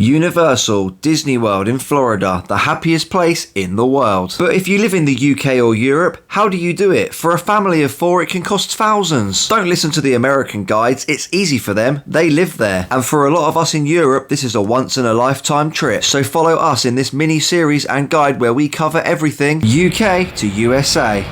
Universal Disney World in Florida, the happiest place in the world. But if you live in the UK or Europe, how do you do it? For a family of 4, it can cost thousands. Don't listen to the American guides, it's easy for them, they live there. And for a lot of us in Europe, this is a once in a lifetime trip. So follow us in this mini series and guide where we cover everything UK to USA.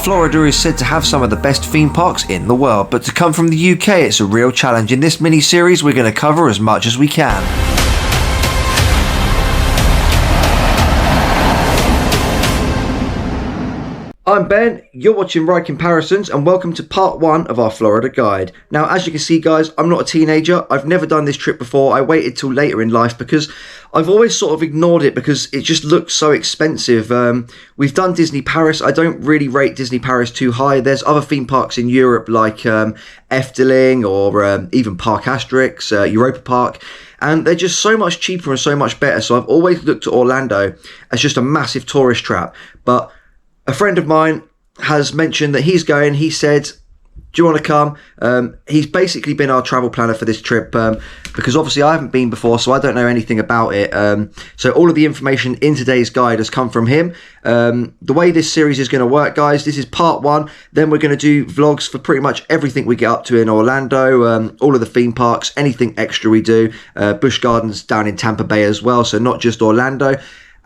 Florida is said to have some of the best theme parks in the world, but to come from the UK, it's a real challenge. In this mini-series, we're going to cover as much as we can. I'm Ben, you're watching Ride Comparisons, and welcome to part 1 of our Florida guide. Now, as you can see guys, I'm not a teenager, I've never done this trip before, I waited till later in life because I've always sort of ignored it because it just looks so expensive. We've done Disney Paris, I don't really rate Disney Paris too high. There's other theme parks in Europe like Efteling or even Park Asterix, Europa Park. And they're just so much cheaper and so much better, so I've always looked at Orlando as just a massive tourist trap. But a friend of mine has mentioned that he's going. He said, do you want to come? He's basically been our travel planner for this trip because obviously I haven't been before, so I don't know anything about it. So all of the information in today's guide has come from him. The way this series is going to work, guys, this is part 1. Then we're going to do vlogs for pretty much everything we get up to in Orlando, all of the theme parks, anything extra we do. Busch Gardens down in Tampa Bay as well, so not just Orlando.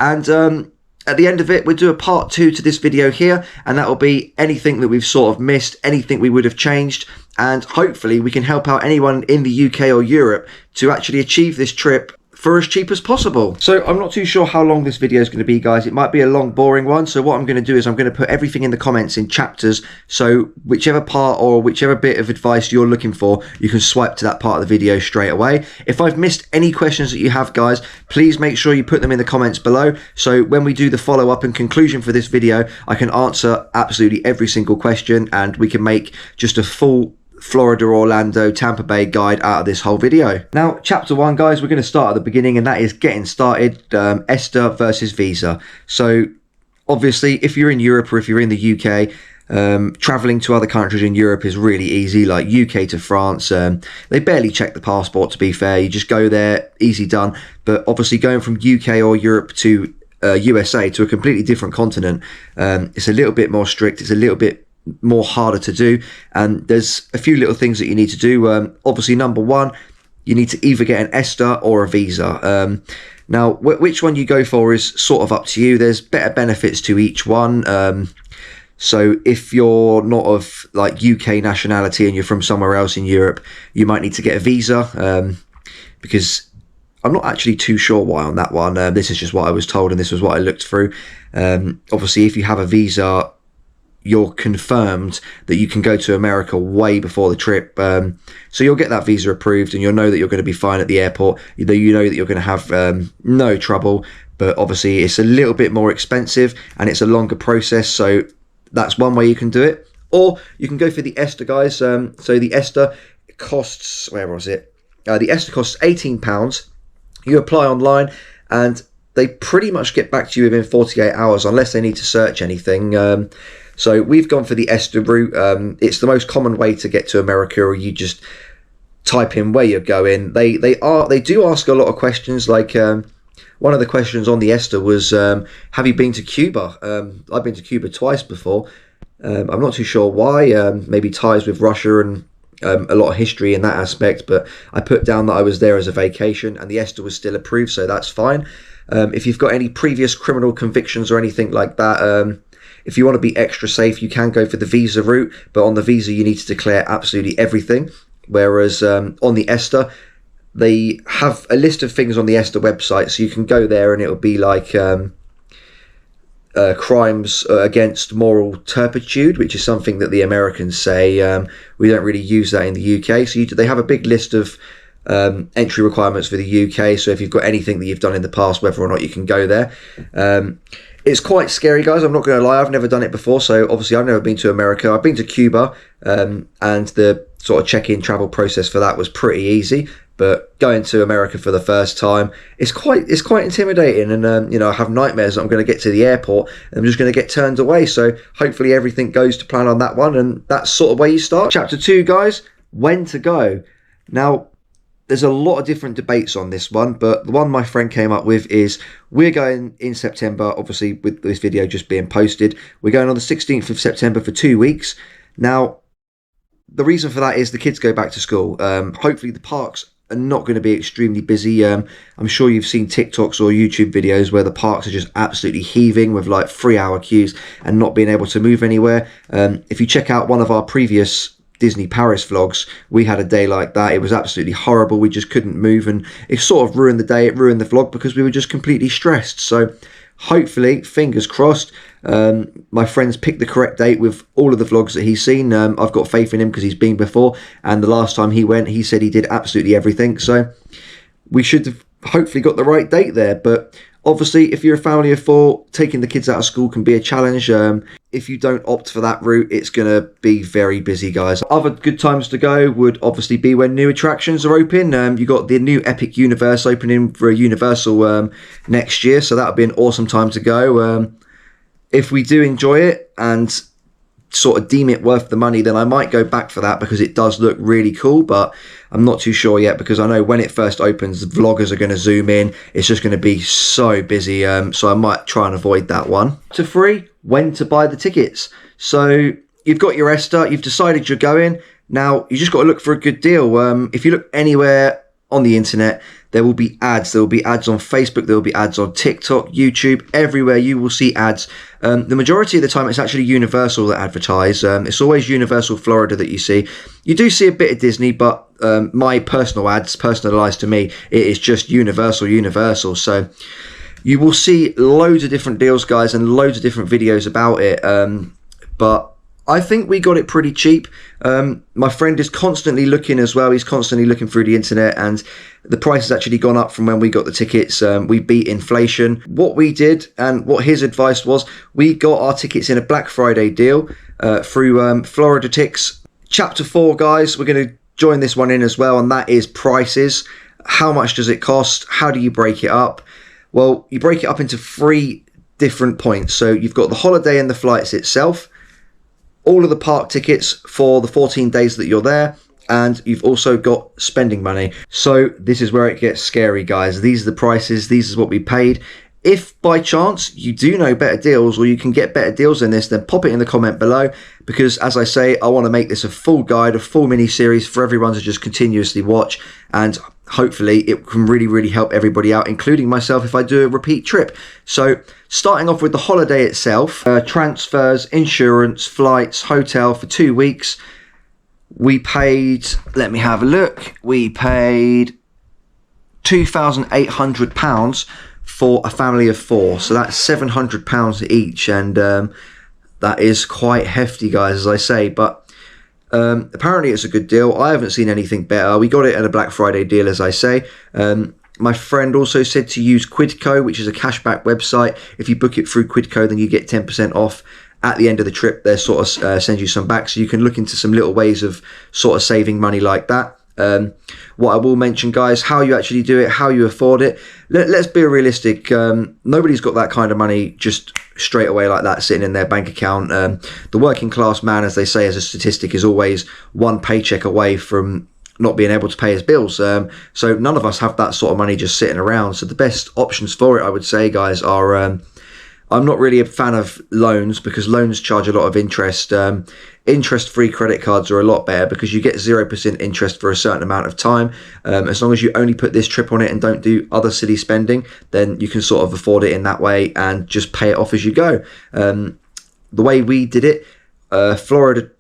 And at the end of it, we'll do a part 2 to this video here, and that will be anything that we've sort of missed, anything we would have changed, and hopefully we can help out anyone in the UK or Europe to actually achieve this trip for as cheap as possible. So I'm not too sure how long this video is going to be, guys. It might be a long, boring one. So what I'm going to do is I'm going to put everything in the comments in chapters. So whichever part or whichever bit of advice you're looking for, you can swipe to that part of the video straight away. If I've missed any questions that you have, guys, please make sure you put them in the comments below. So when we do the follow-up and conclusion for this video, I can answer absolutely every single question and we can make just a full Florida, Orlando, Tampa Bay guide out of this whole video. Now, chapter 1, guys, we're going to start at the beginning, and that is getting started, ESTA versus visa. So obviously, if you're in Europe or if you're in the UK, traveling to other countries in Europe is really easy, like UK to France. They barely check the passport, to be fair. You just go there, easy done. But obviously going from UK or Europe to USA, to a completely different continent, it's a little bit more strict. It's a little bit more harder to do, and there's a few little things that you need to do. Obviously, number 1, you need to either get an ESTA or a visa. Now, which one you go for is sort of up to you. There's better benefits to each one. So if you're not of like UK nationality and you're from somewhere else in Europe, you might need to get a visa, because I'm not actually too sure why on that one. This is just what I was told, and this was what I looked through. Obviously, if you have a visa, you're confirmed that you can go to America way before the trip. So you'll get that visa approved, and you'll know that you're going to be fine at the airport. You know that you're going to have no trouble, but obviously it's a little bit more expensive and it's a longer process. So that's one way you can do it. Or you can go for the ESTA, guys. So the ESTA costs, where was it? The ESTA costs £18. You apply online and they pretty much get back to you within 48 hours unless they need to search anything. So we've gone for the ESTA route. It's the most common way to get to America, or you just type in where you're going. They do ask a lot of questions. Like one of the questions on the ESTA was, have you been to Cuba? I've been to Cuba twice before. I'm not too sure why. Maybe ties with Russia and a lot of history in that aspect. But I put down that I was there as a vacation, and the ESTA was still approved, so that's fine. If you've got any previous criminal convictions or anything like that, if you want to be extra safe, you can go for the visa route, but on the visa you need to declare absolutely everything. Whereas on the ESTA, they have a list of things on the ESTA website, so you can go there and it'll be like crimes against moral turpitude, which is something that the Americans say. We don't really use that in the UK, so they have a big list of entry requirements for the UK. So if you've got anything that you've done in the past, whether or not you can go there. It's quite scary, guys. I'm not going to lie. I've never done it before. So obviously I've never been to America. I've been to Cuba, and the sort of check-in travel process for that was pretty easy. but going to America for the first time, it's quite intimidating, and you know, I have nightmares that I'm going to get to the airport and I'm just going to get turned away. So hopefully everything goes to plan on that one, and that's sort of where you start. Chapter 2, guys, when to go. Now, there's a lot of different debates on this one, but the one my friend came up with is we're going in September, obviously with this video just being posted. We're going on the 16th of September for 2 weeks. Now, the reason for that is the kids go back to school. Hopefully the parks are not going to be extremely busy. I'm sure you've seen TikToks or YouTube videos where the parks are just absolutely heaving with like 3-hour queues and not being able to move anywhere. If you check out one of our previous Disney Paris vlogs, we had a day like that. It was absolutely horrible. We just couldn't move, and it sort of ruined the day. It ruined the vlog because we were just completely stressed. So hopefully, fingers crossed, my friend's picked the correct date with all of the vlogs that he's seen. I've got faith in him because he's been before, and the last time he went, he said he did absolutely everything. So we should have hopefully got the right date there. But obviously, if you're a family of 4, taking the kids out of school can be a challenge. If you don't opt for that route, it's going to be very busy, guys. Other good times to go would obviously be when new attractions are open. You got the new Epic Universe opening for a Universal next year, so that would be an awesome time to go. If we do enjoy it and sort of deem it worth the money, then I might go back for that because it does look really cool, but I'm not too sure yet because I know when it first opens, the vloggers are going to zoom in. It's just going to be so busy, so I might try and avoid that one. To 3, when to buy the tickets. So you've got your esta, you've decided you're going. Now, you just got to look for a good deal. If you look anywhere on the internet, there will be ads. There will be ads on Facebook. There will be ads on TikTok, YouTube, everywhere you will see ads. The majority of the time, it's actually Universal that advertise. It's always Universal Florida that you see. You do see a bit of Disney, but my personal ads, personalised to me, it is just Universal. So you will see loads of different deals, guys, and loads of different videos about it. But I think we got it pretty cheap. My friend is constantly looking as well. He's constantly looking through the internet, and the price has actually gone up from when we got the tickets. We beat inflation. What we did and what his advice was, we got our tickets in a Black Friday deal through Florida Tix. Chapter 4, guys, we're going to join this one in as well, and that is prices. How much does it cost? How do you break it up? Well, you break it up into 3 different points. So you've got the holiday and the flights itself, all of the park tickets for the 14 days that you're there, and you've also got spending money. So this is where it gets scary, guys. These are the prices. These is what we paid. If by chance you do know better deals, or you can get better deals than this, then pop it in the comment below, because as I say, I want to make this a full guide, a full mini series for everyone to just continuously watch, and hopefully it can really help everybody out, including myself if I do a repeat trip. So starting off with the holiday itself, transfers, insurance, flights, hotel for 2 weeks, we paid, let me have a look, we paid £2,800 for a family of 4, so that's £700 each, and that is quite hefty, guys, as I say. But apparently it's a good deal. I haven't seen anything better. We got it at a Black Friday deal, as I say. My friend also said to use Quidco, which is a cashback website. If you book it through Quidco, then you get 10% off at the end of the trip. They sort of send you some back, so you can look into some little ways of sort of saving money like that. What I will mention, guys, how you actually do it, how you afford it. Let's be realistic. Nobody's got that kind of money just straight away like that sitting in their bank account. The working class man, as they say, as a statistic, is always one paycheck away from not being able to pay his bills. So none of us have that sort of money just sitting around. So the best options for it, I would say, guys, are I'm not really a fan of loans, because loans charge a lot of interest. Interest-free credit cards are a lot better because you get 0% interest for a certain amount of time. As long as you only put this trip on it and don't do other silly spending, then you can sort of afford it in that way and just pay it off as you go. The way we did it, Florida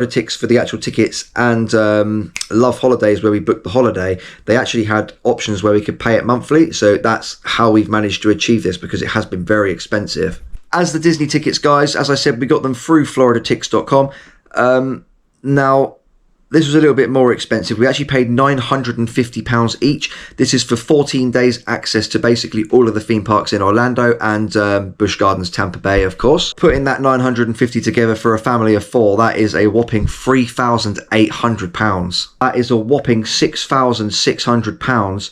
Tix for the actual tickets, and Love Holidays, where we booked the holiday, they actually had options where we could pay it monthly. So that's how we've managed to achieve this, because it has been very expensive. As the Disney tickets, guys, as I said, we got them through floridatix.com. Now, this was a little bit more expensive. We actually paid £950 each. This is for 14 days access to basically all of the theme parks in Orlando and Busch Gardens, Tampa Bay, of course. Putting that $950 together for a family of 4, that is a whopping £3,800. That is a whopping £6,600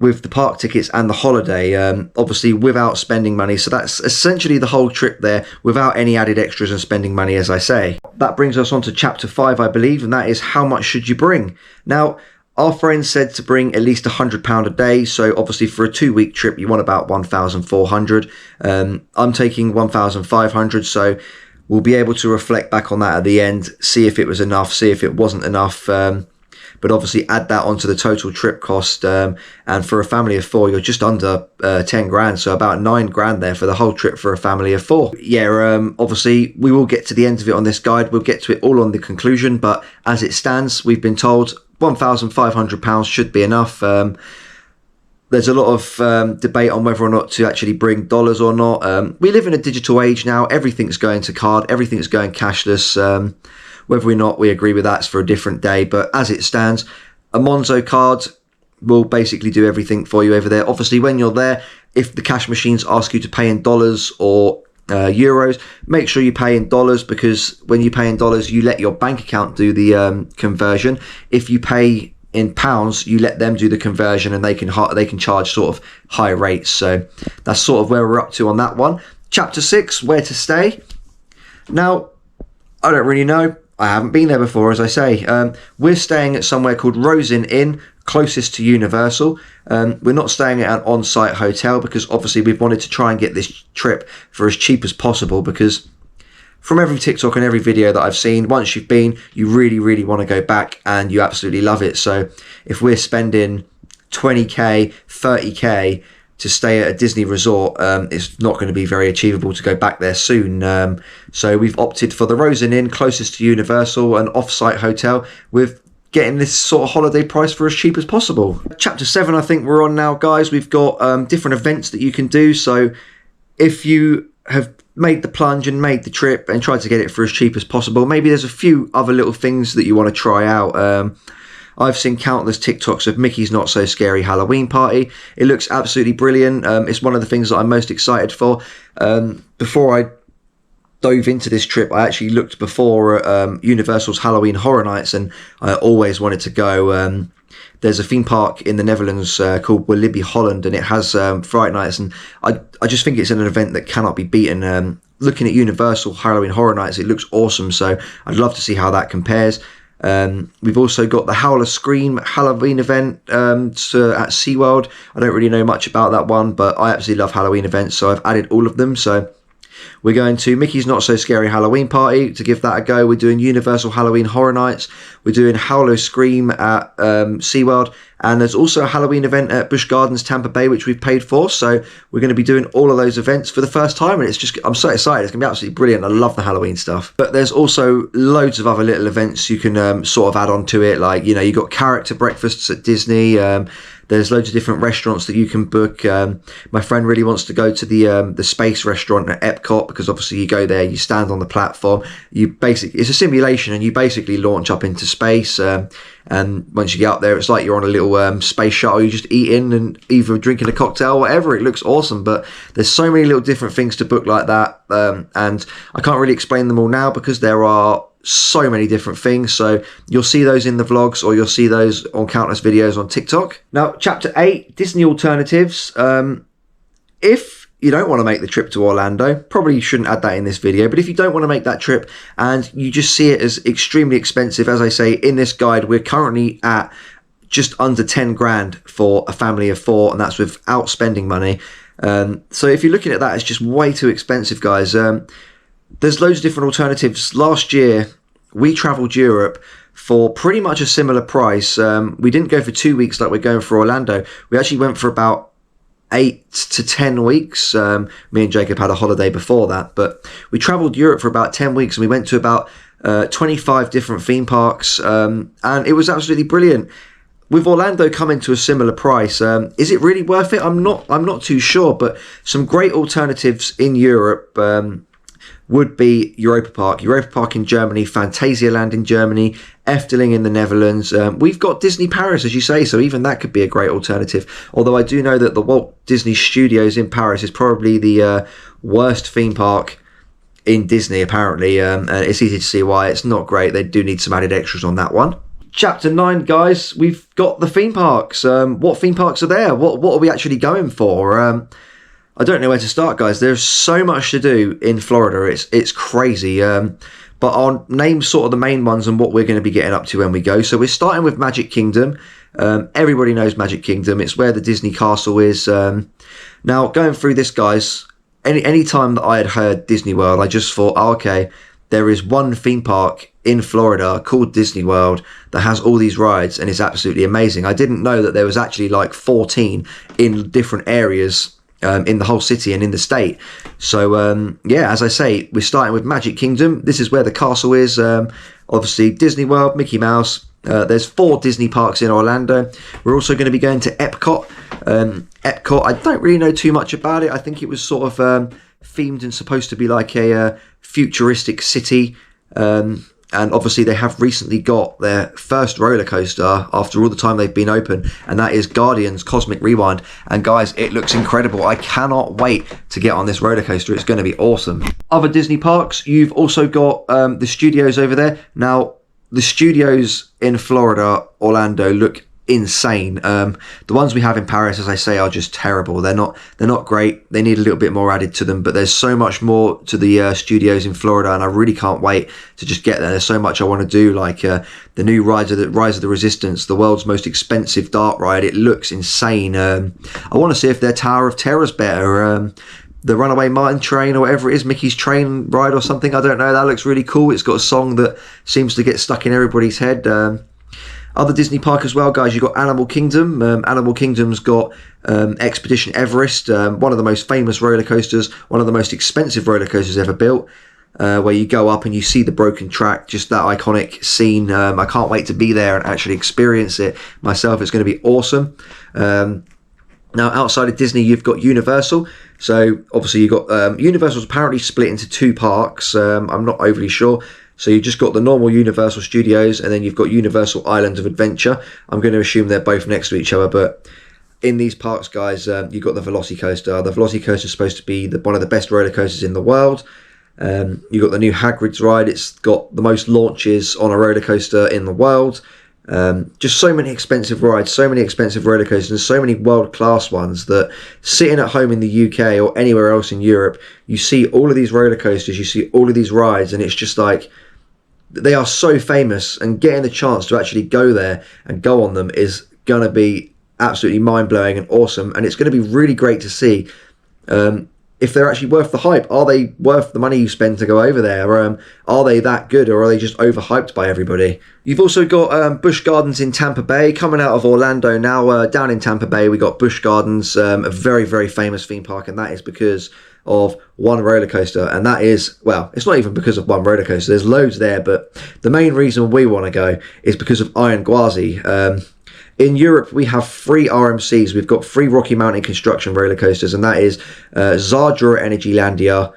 with the park tickets and the holiday, obviously without spending money. So that's essentially the whole trip there without any added extras and spending money, as I say. That brings us on to chapter 5, I believe, and that is how much should you bring? Now, our friend said to bring at least £100 a day. So obviously for a 2-week trip, you want about 1,400. I'm taking 1,500. So we'll be able to reflect back on that at the end, see if it was enough, see if it wasn't enough. But obviously add that onto the total trip cost, and for a family of 4 you're just under 10 grand, so about 9 grand there for the whole trip for a family of 4. Obviously we will get to the end of it on this guide, we'll get to it all on the conclusion, but as it stands we've been told £1,500 should be enough. There's a lot of debate on whether or not to actually bring dollars or not. We live in a digital age now, everything's going to card, everything's going cashless. Whether or not we agree with that's for a different day, but as it stands, a Monzo card will basically do everything for you over there. Obviously, when you're there, if the cash machines ask you to pay in dollars or euros, make sure you pay in dollars, because when you pay in dollars, you let your bank account do the conversion. If you pay in pounds, you let them do the conversion, and they can charge sort of high rates. So that's sort of where we're up to on that one. Chapter 6, where to stay. Now, I don't really know. I haven't been there before, as I say. We're staying at somewhere called Rosin Inn, closest to Universal. We're not staying at an on-site hotel because obviously we've wanted to try and get this trip for as cheap as possible, because from every TikTok and every video that I've seen, once you've been, you really, really want to go back and you absolutely love it. So if we're spending 20k, 30k to stay at a Disney resort, it's not going to be very achievable to go back there soon. So we've opted for the Rosin Inn, closest to Universal, an off-site hotel, with getting this sort of holiday price for as cheap as possible. Chapter 7, I think we're on now, guys. We've got different events that you can do. So if you have made the plunge and made the trip and tried to get it for as cheap as possible, maybe there's a few other little things that you want to try out. I've seen countless TikToks of Mickey's Not So Scary Halloween Party. It looks absolutely brilliant. It's one of the things that I'm most excited for. Before I dove into this trip, I actually looked before at Universal's Halloween Horror Nights, and I always wanted to go. There's a theme park in the Netherlands called Walibi Holland, and it has Fright Nights, and I just think it's an event that cannot be beaten. Looking at Universal Halloween Horror Nights, it looks awesome, so I'd love to see how that compares. We've also got the Howler Scream Halloween event at SeaWorld. I don't really know much about that one, but I absolutely love Halloween events, so I've added all of them. So we're going to Mickey's Not So Scary Halloween Party to give that a go. We're doing Universal Halloween Horror Nights. We're doing Howler Scream at SeaWorld. And there's also a Halloween event at Busch Gardens, Tampa Bay, which we've paid for. So we're going to be doing all of those events for the first time. And I'm so excited. It's going to be absolutely brilliant. I love the Halloween stuff. But there's also loads of other little events you can sort of add on to it. Like, you got character breakfasts at Disney. There's loads of different restaurants that you can book. My friend really wants to go to the space restaurant at Epcot, because obviously you go there, you stand on the platform, it's a simulation, and you basically launch up into space. And once you get up there, it's like you're on a little space shuttle. You're just eating and either drinking a cocktail or whatever. It looks awesome, but there's so many little different things to book like that. And I can't really explain them all now because there are so many different things. So you'll see those in the vlogs, or you'll see those on countless videos on TikTok. Now, chapter 8, Disney alternatives. If you don't want to make the trip to Orlando, probably shouldn't add that in this video, but if you don't want to make that trip and you just see it as extremely expensive, as I say in this guide, we're currently at just under 10 grand for a family of 4, and that's without spending money. So if you're looking at that, it's just way too expensive, guys. There's loads of different alternatives. Last year, we traveled Europe for pretty much a similar price. We didn't go for 2 weeks like we're going for Orlando. We actually went for about 8 to 10 weeks. Me and Jacob had a holiday before that, but we traveled Europe for about 10 weeks, and we went to about 25 different theme parks, and it was absolutely brilliant. With Orlando coming to a similar price, is it really worth it? I'm not too sure, but some great alternatives in Europe. would be Europa Park. Europa Park in Germany, Phantasialand in Germany, Efteling in the Netherlands. We've got Disney Paris, as you say, so even that could be a great alternative. Although I do know that the Walt Disney Studios in Paris is probably the worst theme park in Disney, apparently. It's easy to see why. It's not great. They do need some added extras on that one. Chapter 9, guys, we've got the theme parks. What theme parks are there? What are we actually going for? I don't know where to start, guys. There's so much to do in Florida. It's crazy. But I'll name sort of the main ones and what we're going to be getting up to when we go. So we're starting with Magic Kingdom. Everybody knows Magic Kingdom. It's where the Disney Castle is. Now, going through this, guys, any time that I had heard Disney World, I just thought, oh, okay, there is one theme park in Florida called Disney World that has all these rides, and it's absolutely amazing. I didn't know that there was actually like 14 in different areas in the whole city and in the state. So yeah, as I say, we're starting with Magic Kingdom. This is where the castle is. Obviously Disney World, Mickey Mouse. There's 4 Disney parks in Orlando. We're also going to be going to Epcot. Epcot, I don't really know too much about it. I think it was sort of themed and supposed to be like a futuristic city. And obviously they have recently got their first roller coaster after all the time they've been open, and that is Guardians Cosmic Rewind. And guys, it looks incredible. I cannot wait to get on this roller coaster. It's going to be awesome. Other Disney parks, you've also got the studios over there. Now, the studios in Florida, Orlando, look insane. The ones we have in Paris, as I say, are just terrible. They're not great. They need a little bit more added to them, but there's so much more to the studios in Florida, and I really can't wait to just get there. There's so much I want to do, like the new Rise of the Resistance, the world's most expensive dart ride. It looks insane. I want to see if their Tower of Terror's better. The Runaway Mine Train, or whatever it is, Mickey's Train Ride or something, I don't know. That looks really cool. It's got a song that seems to get stuck in everybody's head. Other Disney park as well, guys, you've got Animal Kingdom. Animal Kingdom's got Expedition Everest, one of the most famous roller coasters, one of the most expensive roller coasters ever built, where you go up and you see the broken track, just that iconic scene. I can't wait to be there and actually experience it myself. It's going to be awesome. Now, outside of Disney, you've got Universal. So, obviously, you've got Universal's apparently split into 2 parks. I'm not overly sure. So you've just got the normal Universal Studios, and then you've got Universal Islands of Adventure. I'm going to assume they're both next to each other, but in these parks, guys, you've got the Velocicoaster. The Velocicoaster is supposed to be one of the best roller coasters in the world. You've got the new Hagrid's ride. It's got the most launches on a roller coaster in the world. Just so many expensive rides, so many expensive roller coasters, and so many world-class ones that sitting at home in the UK or anywhere else in Europe, you see all of these roller coasters, you see all of these rides, and it's just like, they are so famous, and getting the chance to actually go there and go on them is going to be absolutely mind-blowing and awesome. And it's going to be really great to see if they're actually worth the hype. Are they worth the money you spend to go over there? Are they that good, or are they just overhyped by everybody? You've also got Busch Gardens in Tampa Bay. Coming out of Orlando now, down in Tampa Bay, we got Busch Gardens, a very, very famous theme park, and that is because of one roller coaster, and that is, well, it's not even because of one roller coaster. There's loads there, but the main reason we want to go is because of Iron Gwazi. In Europe, we have 3 RMCs. We've got 3 Rocky Mountain construction roller coasters, and that is Zardra at Energylandia,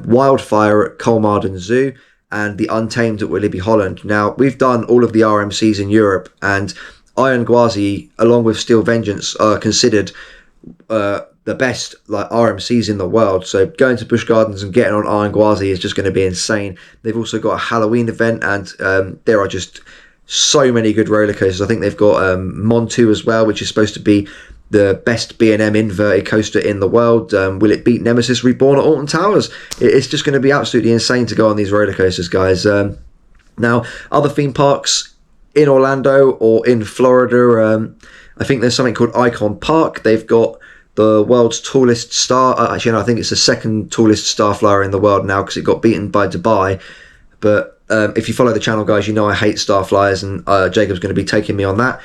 Wildfire at Kolmarden Zoo, and the Untamed at Willoughby Holland. Now, we've done all of the RMCs in Europe, and Iron Gwazi, along with Steel Vengeance, are considered the best like RMCs in the world. So going to Busch Gardens and getting on Iron Gwazi is just going to be insane. They've also got a Halloween event, and there are just so many good roller coasters. I think they've got Montu as well, which is supposed to be the best B&M inverted coaster in the world. Will it beat Nemesis Reborn at Alton Towers? It's just going to be absolutely insane to go on these roller coasters, guys. Now, other theme parks in Orlando or in Florida, I think there's something called Icon Park. They've got the world's tallest star. Actually, no, I think it's the second tallest star flyer in the world now, because it got beaten by Dubai. But if you follow the channel, guys, you know I hate star flyers, and Jacob's going to be taking me on that.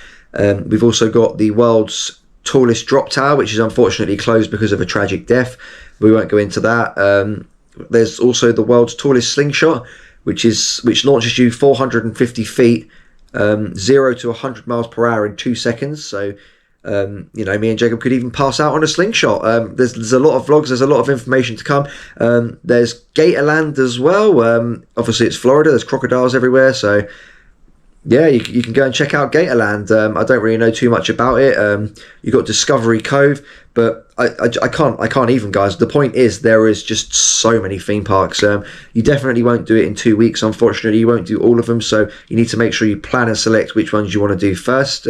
We've also got the world's tallest drop tower, which is unfortunately closed because of a tragic death. We won't go into that. There's also the world's tallest slingshot, which launches you 450 feet, 0 to 100 miles per hour in 2 seconds. So You know, me and Jacob could even pass out on a slingshot. There's a lot of vlogs, there's a lot of information to come. There's Gatorland as well. Obviously it's Florida, there's crocodiles everywhere, so yeah, you can go and check out Gatorland. I don't really know too much about it. You got Discovery Cove, but I can't even, guys. The point is, there is just so many theme parks. You definitely won't do it in 2 weeks. Unfortunately, you won't do all of them, so you need to make sure you plan and select which ones you want to do first.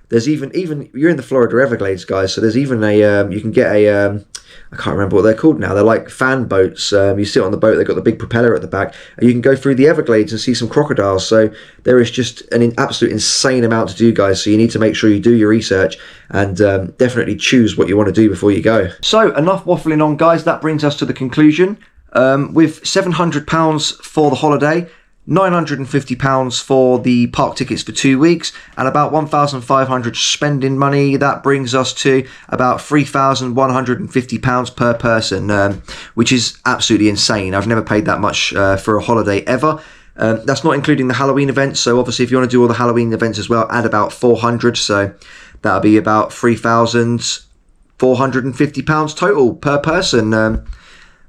There's even you're in the Florida Everglades, guys. So there's even a you can get a I can't remember what they're called now. They're like fan boats. You sit on the boat. They've got the big propeller at the back, and you can go through the Everglades and see some crocodiles. So there is just an absolute insane amount to do, guys. So you need to make sure you do your research and definitely choose what you want to do before you go. So enough waffling on, guys. That brings us to the conclusion. With £700 for the holiday, £950 for the park tickets for 2 weeks, and about £1,500 spending money. That brings us to about £3,150 per person, which is absolutely insane. I've never paid that much for a holiday ever. That's not including the Halloween events, so obviously if you want to do all the Halloween events as well, add about 400, so that'll be about £3,450 total per person,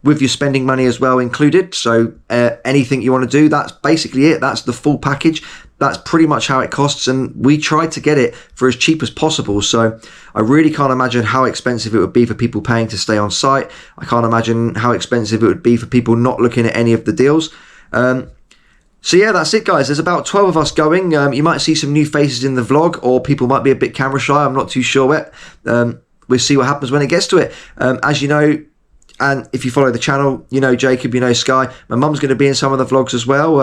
with your spending money as well included. So anything you want to do, that's basically it. That's the full package. That's pretty much how it costs, and we tried to get it for as cheap as possible. So I really can't imagine how expensive it would be for people paying to stay on site. I can't imagine how expensive it would be for people not looking at any of the deals. So yeah, that's it, guys. There's about 12 of us going. You might see some new faces in the vlog, or people might be a bit camera shy. I'm not too sure yet. We'll see what happens when it gets to it. As you know, and if you follow the channel, you know Jacob, you know Sky. My mum's going to be in some of the vlogs as well.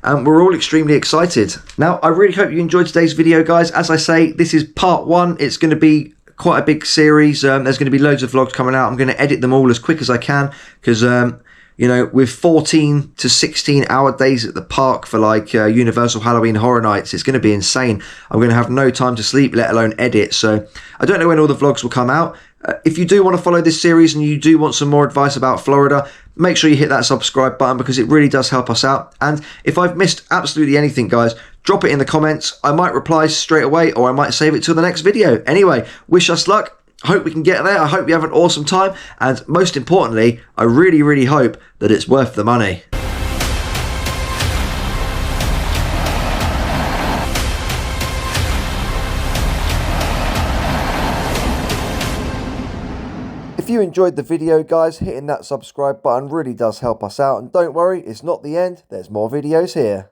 And we're all extremely excited. Now, I really hope you enjoyed today's video, guys. As I say, this is part one. It's going to be quite a big series. There's going to be loads of vlogs coming out. I'm going to edit them all as quick as I can because, you know, with 14 to 16 hour days at the park for like Universal Halloween Horror Nights, it's going to be insane. I'm going to have no time to sleep, let alone edit. So I don't know when all the vlogs will come out. If you do want to follow this series and you do want some more advice about Florida, make sure you hit that subscribe button because it really does help us out. And if I've missed absolutely anything, guys, drop it in the comments. I might reply straight away, or I might save it till the next video. Anyway, wish us luck. I hope we can get there. I hope you have an awesome time. And most importantly, I really, really hope that it's worth the money. If you enjoyed the video, guys, hitting that subscribe button really does help us out. And don't worry, it's not the end. There's more videos here.